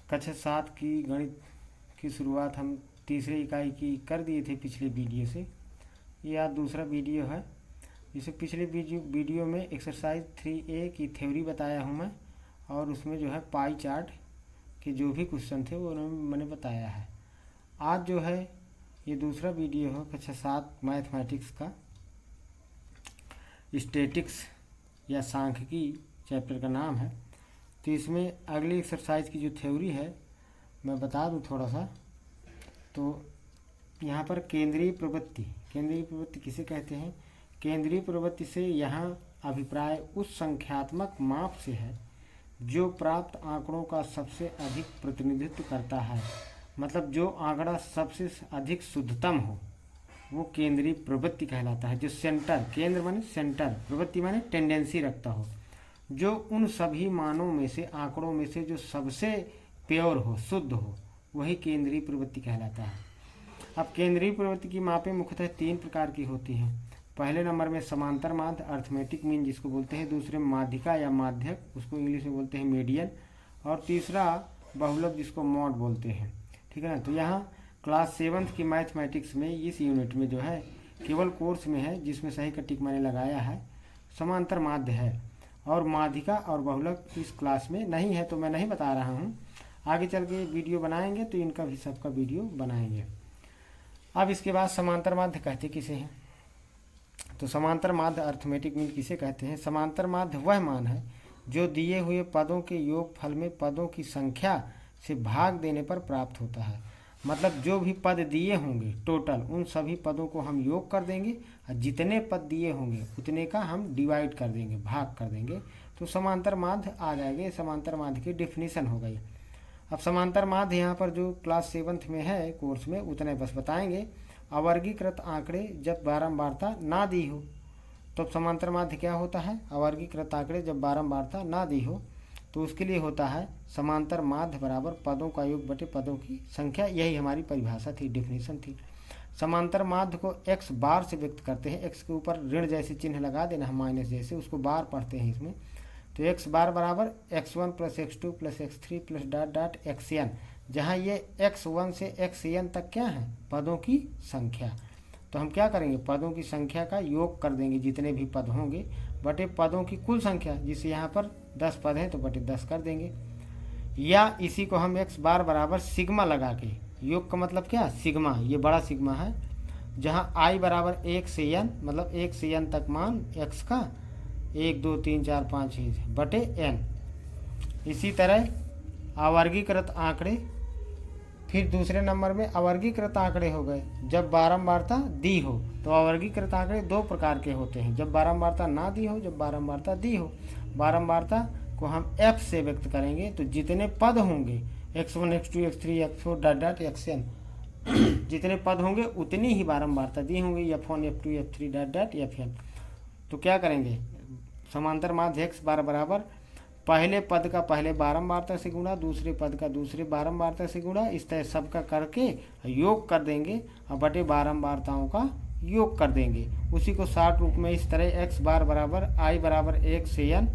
कक्षा 7 की गणित की शुरुआत हम तीसरी इकाई की कर दिए थे पिछले वीडियो से। ये आज दूसरा वीडियो है। इसे पिछले वीडियो में एक्सरसाइज 3A की थ्योरी बताया हूँ मैं, और उसमें जो है पाई चार्ट के जो भी क्वेश्चन थे वो मैंने बताया है। आज जो है ये दूसरा वीडियो है कक्षा 7 मैथमेटिक्स का, स्टैटिक्स या सांख्यिकी चैप्टर का नाम है। तो इसमें अगली एक्सरसाइज की जो थ्योरी है मैं बता दूं थोड़ा सा। तो यहाँ पर केंद्रीय प्रवृत्ति किसे कहते हैं? केंद्रीय प्रवृत्ति से यहाँ अभिप्राय उस संख्यात्मक माप से है जो प्राप्त आंकड़ों का सबसे अधिक प्रतिनिधित्व करता है। मतलब जो आंकड़ा सबसे अधिक शुद्धतम हो वो केंद्रीय प्रवृत्ति कहलाता है। जो सेंटर, केंद्र माने सेंटर, प्रवृत्ति माने टेंडेंसी रखता हो, जो उन सभी मानों में से, आंकड़ों में से जो सबसे प्योर हो, शुद्ध हो, वही केंद्रीय प्रवृत्ति कहलाता है। अब केंद्रीय प्रवृत्ति की मापें मुख्यतः 3 प्रकार की होती हैं। पहले नंबर में समांतर माध्य, अर्थमेटिक मीन जिसको बोलते हैं। दूसरे में माध्यिका या माध्यक, उसको इंग्लिश में बोलते हैं मीडियन। और तीसरा बहुलक जिसको मॉड बोलते हैं। ठीक है ना। तो यहाँ क्लास 7 की मैथमेटिक्स में इस यूनिट में जो है केवल कोर्स में है, जिसमें सही का टिक मैंने लगाया है, समांतर माध्य है। और माध्यिका और बहुलक इस क्लास में नहीं है, तो मैं नहीं बता रहा हूँ। आगे चल के वीडियो बनाएंगे तो इनका भी सबका वीडियो बनाएंगे। अब इसके बाद समांतर माध्य कहते किसे हैं? तो समांतर माध्य अर्थमेटिक मीन किसे कहते हैं? समांतर माध्य वह मान है जो दिए हुए पदों के योगफल में पदों की संख्या से भाग देने पर प्राप्त होता है। मतलब जो भी पद दिए होंगे टोटल, उन सभी पदों को हम योग कर देंगे और जितने पद दिए होंगे उतने का हम डिवाइड कर देंगे, भाग कर देंगे, तो समांतर माध्य आ जाएंगे। समांतर माध्य की डेफिनेशन हो गई। अब समांतर माध्य यहाँ पर जो क्लास 7 में है कोर्स में, उतने बस बताएंगे। अवर्गीकृत आंकड़े जब बारंबारता ना दी हो, तो समांतर माध्य क्या होता है? अवर्गीकृत आंकड़े जब बारंबारता ना दी हो तो उसके लिए होता है समांतर माध्य बराबर पदों का योग बटे पदों की संख्या। यही हमारी परिभाषा थी, डेफिनेशन थी। समांतर माध्य को x बार से व्यक्त करते हैं। x के ऊपर ऋण जैसे चिन्ह लगा देना है, माइनस जैसे, उसको बार पढ़ते हैं इसमें। तो x बार बराबर x1 plus x2 plus x3 plus dot dot xn, जहाँ ये x1 से xn तक क्या है? पदों की संख्या। तो हम क्या करेंगे? पदों की संख्या का योग कर देंगे, जितने भी पद होंगे, बटे पदों की कुल संख्या। जिसे यहाँ पर 10 पद हैं तो बटे 10 कर देंगे। या इसी को हम x बार बराबर सिग्मा लगा के, योग का मतलब क्या? सिग्मा, ये बड़ा सिग्मा है, जहाँ i बराबर 1 से n, मतलब 1 से n तक मान x का, 1 2 3 4 5 6 बटे n। इसी तरह अवर्गीकृत आंकड़े, फिर दूसरे नंबर में अवर्गीकृत आंकड़े हो गए जब बारंबारता दी हो। तो अवर्गीकृत आंकड़े 2 प्रकार के होते हैं, जब बारंबारता ना दी हो, जब बारंबारता दी हो। बारंबारता को हम f से व्यक्त करेंगे, तो जितने पद होंगे x1 x2 x3 x4 dot dot xn, जितने पद होंगे उतनी ही बारंबारता दी होंगी, f1 f2 f3 dot dot fn। तो क्या करेंगे? समांतर माध्य x बार बराबर पहले पद का पहले बारंबारता से गुणा, दूसरे पद का दूसरे बारंबारता से गुणा, इस तरह सबका करके योग कर देंगे और बटे बारंबारताओं का योग कर देंगे। उसी को शॉर्ट रूप में इस तरह x बार बराबर i बराबर 1 से n,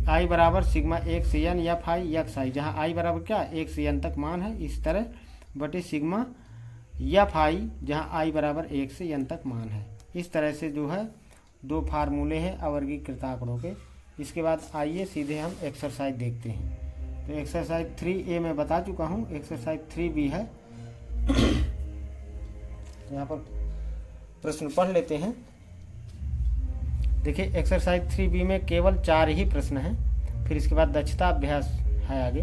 i बराबर सिग्मा 1 से n या फाई यक्स आई, जहाँ i बराबर क्या? 1 से n तक मान है, इस तरह बटे सिग्मा या फाई, जहाँ i बराबर 1 से n तक मान है। इस तरह से जो है 2 फार्मूले हैं अवर्गीकृत आंकड़ों के। इसके बाद आइए सीधे हम एक्सरसाइज देखते हैं। तो एक्सरसाइज 3A में बता चुका हूँ, एक्सरसाइज 3B है। यहाँ पर प्रश्न पढ़ लेते हैं। देखिए एक्सरसाइज 3B में केवल 4 ही प्रश्न हैं। फिर इसके बाद दक्षता अभ्यास है आगे।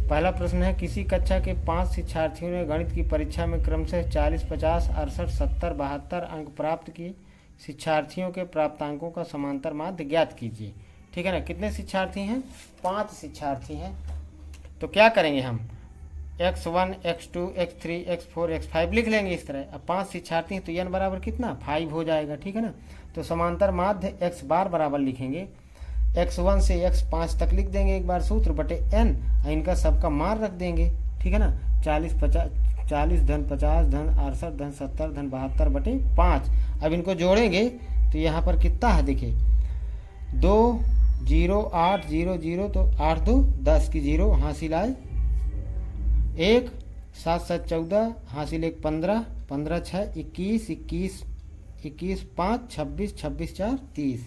पहला प्रश्न है, किसी कक्षा के 5 शिक्षार्थियों ने गणित की परीक्षा में क्रमशः 40, 50, 68, 70, 72 अंक प्राप्त किए। शिक्षार्थियों के प्राप्तांकों का समांतर माध्य ज्ञात कीजिए। ठीक है ना। कितने शिक्षार्थी हैं? 5 शिक्षार्थी हैं। तो क्या करेंगे हम? x1 x2 x3 x4 x5 लिख लेंगे इस तरह। अब 5 शिक्षार्थी हैं तो n बराबर कितना? 5 हो जाएगा। ठीक है ना। तो समांतर माध्य x बार बराबर लिखेंगे, x1 से x5 तक लिख देंगे एक बार सूत्र बटे n, इनका सबका मान रख देंगे। ठीक है ना। 40 धन 50 धन 68 धन 70 धन 72 बटे 5। अब इनको जोड़ेंगे तो यहाँ पर कितना है? देखिए 2 0 8 0 0, तो 8 2 10 की 0 हासिल आए 1, 7 7 14, हासिल 1 15, 15 6 21, 21 21 5 26, 26 4 30।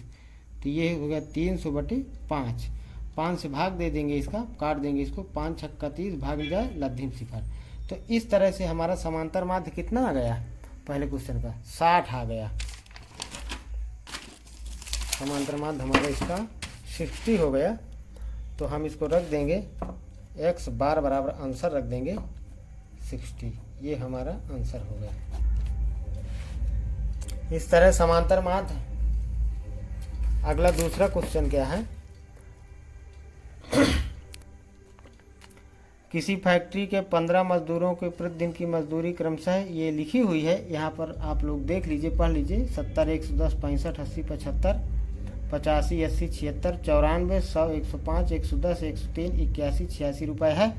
तो ये हो गया 300/5। 5 से भाग दे देंगे, इसका काट देंगे इसको, 5 छक्का 30, भाग जाए लद्धिम सिफर। तो इस तरह से हमारा समांतर माध्य कितना आ गया पहले क्वेश्चन का, 60 आ गया। समांतर माध्य हमारा इसका 60 हो गया। तो हम इसको रख देंगे x बार बराबर आंसर रख देंगे 60। ये हमारा आंसर हो गया। इस तरह समांतर माध्य। अगला दूसरा क्वेश्चन क्या है, किसी फैक्ट्री के 15 मजदूरों के प्रतिदिन की मजदूरी क्रमशः ये लिखी हुई है, यहाँ पर आप लोग देख लीजिए, पढ़ लीजिए। 70 110 65 80 75 85 80 76 94 100 105 110 103 81 86 रुपये है।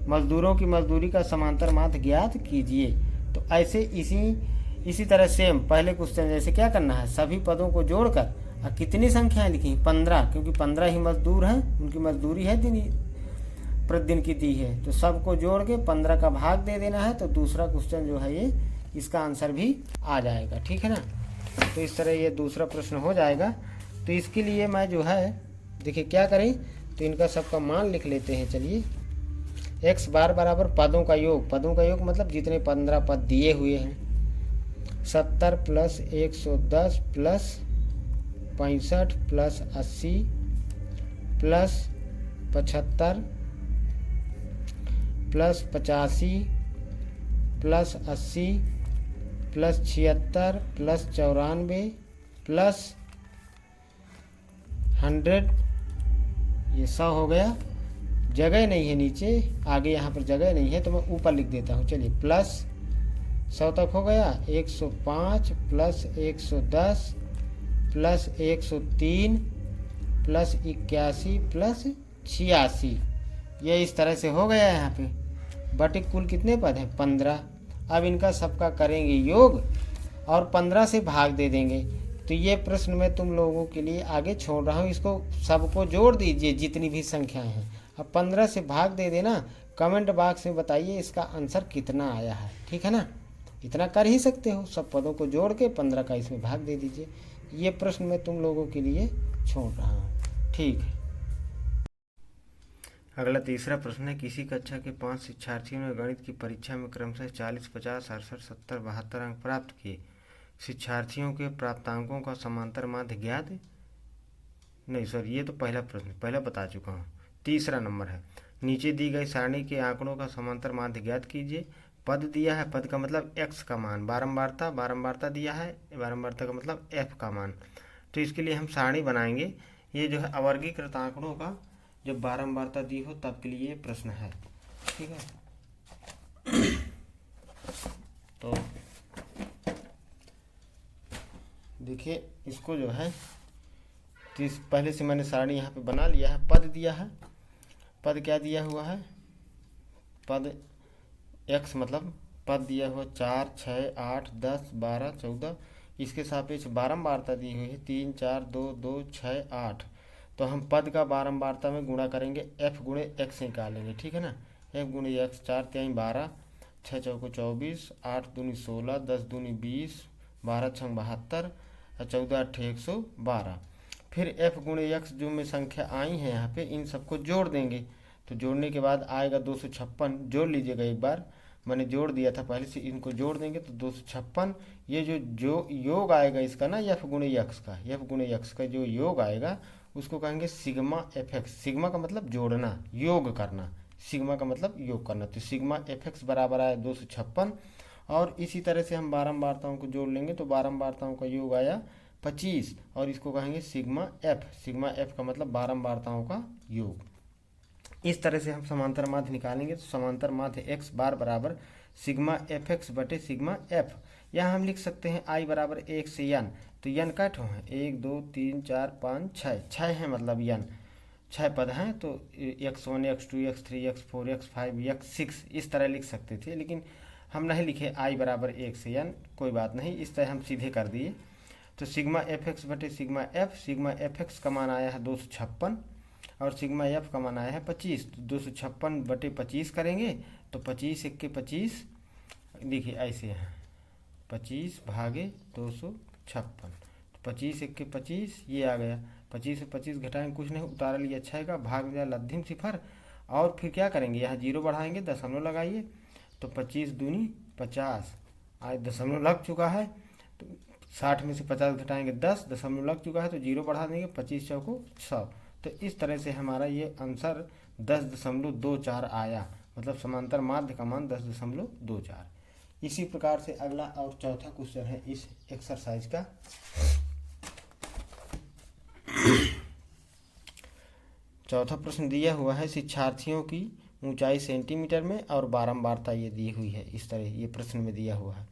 मजदूरों की मजदूरी का समांतर माध्य ज्ञात कीजिए। तो ऐसे इसी तरह सेम पहले क्वेश्चन जैसे क्या करना है, सभी पदों को जोड़कर कितनी संख्याएं लिखी, 15, क्योंकि 15 ही मजदूर हैं, उनकी मजदूरी है प्रतिदिन की दी है। तो सबको जोड़ के 15 का भाग दे देना है। तो दूसरा क्वेश्चन जो है ये इसका आंसर भी आ जाएगा, ठीक है ना। तो इस तरह ये दूसरा प्रश्न हो जाएगा। तो इसके लिए मैं जो है देखिए क्या करें, तो इनका सबका मान लिख लेते हैं। चलिए, x बार बराबर पदों का योग, पदों का योग मतलब जितने 15 पद दिए हुए हैं, 70 plus 110 plus 65 plus 80 plus 75 plus 85 plus 80 plus 76 plus 94 plus 100, ये 100 हो गया। जगह नहीं है नीचे, आगे यहाँ पर जगह नहीं है तो मैं ऊपर लिख देता हूँ। चलिए, प्लस 100 तक हो गया, 105 प्लस 110 प्लस 103 प्लस 81 प्लस 86। ये इस तरह से हो गया यहाँ पे। बटे कुल कितने पद हैं, 15। अब इनका सबका करेंगे योग और 15 से भाग दे देंगे। तो ये प्रश्न मैं तुम लोगों के लिए आगे छोड़ रहा हूँ, इसको सबको जोड़ दीजिए जितनी भी संख्याएं हैं। अब 15 से भाग दे देना, कमेंट बॉक्स में बताइए इसका आंसर कितना आया है, ठीक है ना। इतना कर ही सकते हो, सब पदों को जोड़ के 15 का इसमें भाग दे दीजिए। ये प्रश्न मैं तुम लोगों के लिए छोड़ रहा हूँ, ठीक है। अगला तीसरा प्रश्न है, किसी कक्षा के 5 शिक्षार्थियों ने गणित की परीक्षा में क्रमशः 40 50 68 70 72 अंक प्राप्त किए। शिक्षार्थियों के प्राप्तांकों का समांतर माध्य ज्ञात नहीं, सॉरी ये तो पहला प्रश्न पहले बता चुका हूँ। तीसरा नंबर है, नीचे दी गई सारणी के आंकड़ों का समांतर माध्य ज्ञात कीजिए। पद दिया है, पद का मतलब x का मान, बारंबारता दिया है, बारंबारता का मतलब f का मान। तो इसके लिए हम सारणी बनाएंगे। ये जो है अवर्गीकृत आंकड़ों का जब बारंबारता दी हो तब के लिए ये प्रश्न है, ठीक है। तो देखिए इसको जो है पहले से मैंने सारणी यहाँ पे बना लिया है। पद दिया है, पद क्या दिया हुआ है, पद x मतलब पद दिया हुआ 4 6 8 10 12 14, इसके सापेक्ष बारंबारता दी हुई है 3 4 2 2 6 8। तो हम पद का बारंबारता में गुणा करेंगे, f गुणे x निकालेंगे, ठीक है ना। f गुणे x, 4 3 12, 6 चौको 24, 8 दूनी 16, 10 दूनी 20, 12 छंग 72 और 14 8 112। फिर f गुणे x जो में संख्या आई है यहाँ पे, इन सबको जोड़ देंगे। तो जोड़ने के बाद आएगा 256, जोड़ लीजिएगा एक बार, मैंने जोड़ दिया था पहले से, इनको जोड़ देंगे तो 256। ये जो योग आएगा इसका ना, f गुणे x का, f गुणे x का जो योग आएगा उसको कहेंगे सिग्मा fx। सिग्मा का मतलब जोड़ना, योग करना, सिग्मा का मतलब योग करना। तो सिग्मा fx बराबर आया 256। और इसी तरह से हम बारंबारताओं को जोड़ लेंगे तो बारंबारताओं का योग आया 25, और इसको कहेंगे सिग्मा f। सिग्मा f का मतलब बारंबारताओं का योग। इस तरह से हम समांतर माध्य निकालेंगे। तो समांतर माध्य x बार बराबर सिग्मा fx बटे सिग्मा f। यहाँ हम लिख सकते हैं i बराबर 1 से n। तो n का ठो है, 1 2 3 4 5 6, 6 है मतलब n, 6 पद हैं। तो x1 x2 x3 x4 x5 x6 इस तरह लिख सकते थे, लेकिन हम नहीं लिखे i बराबर 1 से n, कोई बात नहीं, इस तरह हम सीधे कर दिए। तो सिग्मा fx बटे सिग्मा f, सिग्मा fx का मान आया है 256 और सिग्मा एफ का मान आया है 25। तो 256/25 करेंगे तो 25 × 25, देखिए ऐसे है 25 भागे 256, तो 25 × 25 ये आ गया। 25 से 25 घटाएंगे कुछ नहीं, उतारा लिया अच्छा भाग में लद्धिम सिफर, और फिर क्या करेंगे यहाँ 0 बढ़ाएंगे, दशमलव लगाइए, तो 25 दूनी 50, आज दशमलव लग चुका है, तो 60 में से 50 घटाएंगे 10, दशमलव लग चुका है तो 0 बढ़ा देंगे, 25 चौको 100। तो इस तरह से हमारा ये आंसर 10.24 आया, मतलब समांतर माध्य का मान 10.24। इसी प्रकार से अगला और चौथा क्वेश्चन है इस एक्सरसाइज का। चौथा प्रश्न दिया हुआ है शिक्षार्थियों की ऊंचाई सेंटीमीटर में और बारंबारता ये दी हुई है, इस तरह ये प्रश्न में दिया हुआ है।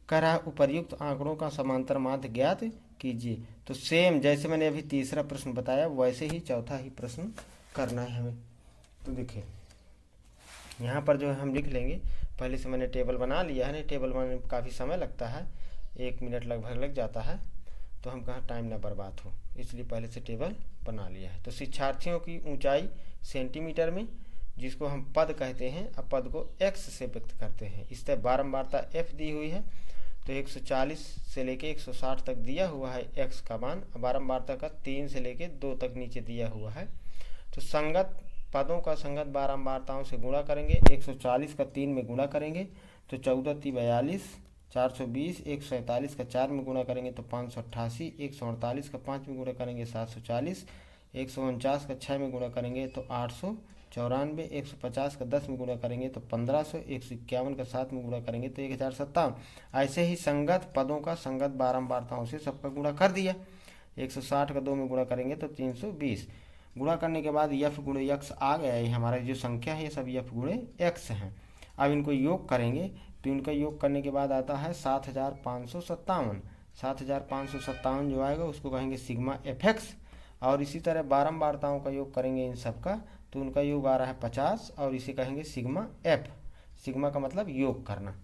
कह रहा है उपर्युक्त आंकड़ों का समांतर माध्य ज्ञात कीजिए। तो सेम जैसे मैंने अभी तीसरा प्रश्न बताया वैसे ही चौथा ही प्रश्न करना है हमें। तो देखिए यहाँ पर जो है हम लिख लेंगे, पहले से मैंने टेबल बना लिया है, नहीं टेबल बनाने में काफ़ी समय लगता है, 1 मिनट लगभग लग जाता है, तो हम कहाँ टाइम ना बर्बाद हो, इसलिए पहले से टेबल बना लिया है। तो शिक्षार्थियों की ऊंचाई सेंटीमीटर में, जिसको हम पद कहते हैं, अब पद को x से व्यक्त करते हैं। इस तरह बारंबारता f दी हुई है, तो 140 से लेके 160 तक दिया हुआ है x का मान, बारंबारता का 3 से लेके 2 तक नीचे दिया हुआ है। तो संगत पदों का संगत बारंबारताओं से गुणा करेंगे, 140 का 3 में गुणा करेंगे तो 14 × 42, 420, 147 का 4 में गुणा करेंगे तो 588, 148 का 5 में गुणा करेंगे 740, 149 का 6 में गुणा करेंगे तो 894, 150 का 10 में गुणा करेंगे तो 1500, 151 का 7 में गुणा करेंगे तो 1057। ऐसे ही संगत पदों का संगत बारंबारताओं से सबका गुणा कर दिया। 160 का 2 में गुणा करेंगे तो 320। गुणा करने के बाद यफ गुणे यक्स आ गया है, हमारा जो संख्या है ये सब यफ गुणे एक्स हैं। अब इनको योग करेंगे तो इनका योग करने के बाद आता है 7557। 7557 जो आएगा उसको कहेंगे सिग्मा एफ एक्स। और इसी तरह बारंबारताओं का योग करेंगे इन सब का, तो उनका योग आ रहा है 50 और इसे कहेंगे सिग्मा एफ। सिग्मा का मतलब योग करना,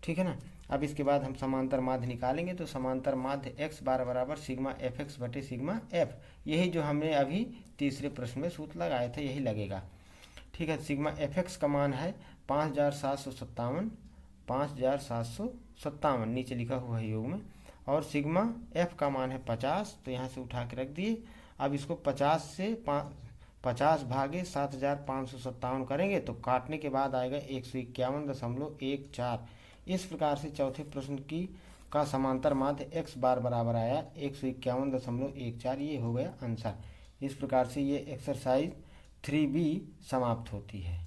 ठीक है ना। अब इसके बाद हम समांतर माध्य निकालेंगे, तो समांतर माध्य x बार बराबर सिग्मा एफ एक्स बटे सिग्मा एफ, यही जो हमने अभी तीसरे प्रश्न में सूत्र लगाए थे यही लगेगा, ठीक है। सिग्मा एफ एक्स का मान है 5757, 5757 नीचे लिखा हुआ है योग में, और सिग्मा एफ का मान है 50, तो यहाँ से उठा के रख दिए। अब इसको 50 से 50 भागे 7557 करेंगे तो काटने के बाद आएगा 151.14। इस प्रकार से चौथे प्रश्न का समांतर माध्य x बार बराबर आया 151.14, ये हो गया आंसर। इस प्रकार से ये एक्सरसाइज 3B समाप्त होती है।